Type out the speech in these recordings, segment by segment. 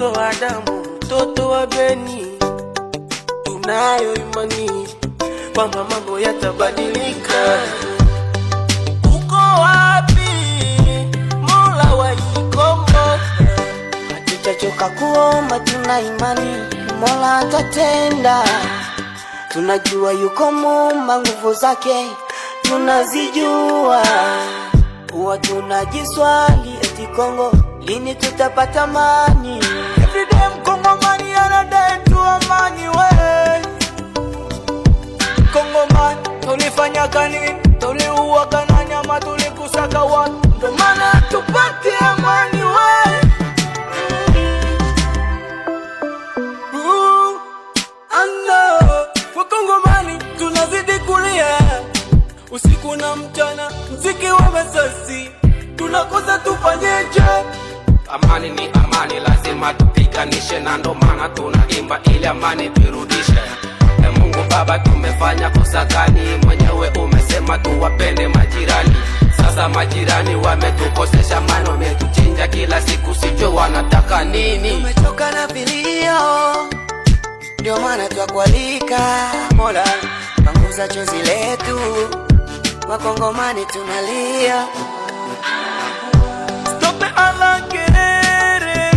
mtoto wa Adamu, mtoto wa Beni. Tunayo imani kwamba mambo yatabadilika. Uko wapi Mola wa Ikongo? Hatujachoka kuomba, tuna imani Mola atatenda. Tunajua yuko Muumba, nguvu zake tunazijua. Huwa tunajiswali eti Kongo lini tutapata amani. Everyday Mkongomani anadai tu amani we. Kongomani tulifanya kanini? Tuliua kana nyama, tulikusaka watu, ndo maana tupate amani we. Wakongomani tunazidi kulia usiku na mchana, mziki wa masasi tunakosa tufanyeje? Amani ni amani, lazima tupiganishe, na ndo maana tunaimba ili amani turudishe. Mungu Baba, tumefanya kosa gani? Mwenyewe umesema tuwapende majirani. Sasa majirani wametukosesha amani, wametuchinja kila siku, sijui wanataka nini. Tumechoka na vilio, ndio maana twakualika Mola, panguza chozi letu, Wakongomani tunalia. Stope alangere,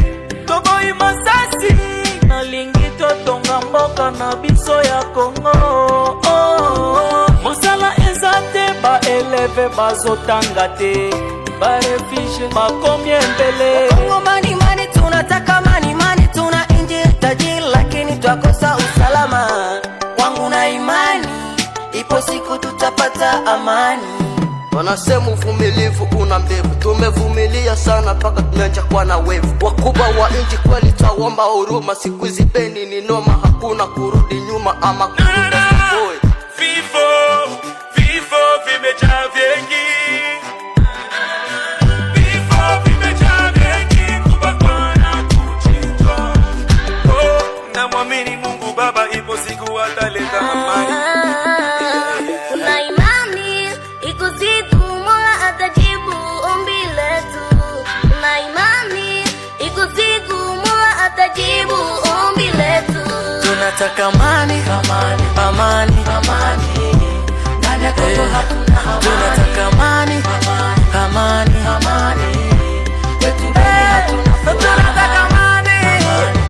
tobo imasasi, nalingi totonga mboka na biso ya Kongo. Mosala ezate ba eleve bazotanga te, ba refugee bakomi mbele. Wakongomani mani tunataka mani, tuna inji tajiri lakini twakosa usalama. Wangu na imani ipo siku tutapata amani. Wanasema uvumilivu una mbivu, tumevumilia sana paka tumeacha kwa na wevu. Wakubwa wa inji kweli twaomba huruma, siku hizi Beni ni noma, hakuna kurudi nyuma ama kurudi boy. Vifo vimejaa vingi, na muamini Mungu Baba, ipo siku ataleta amani. Kuna imani iko siku Mola atajibu ombi letu. Kuna imani iko siku Mola atajibu ombi letu. Tunataka amani, amani, amani, amani. Ndani ya Kongo hatuna amani. Tunataka amani, amani, amani.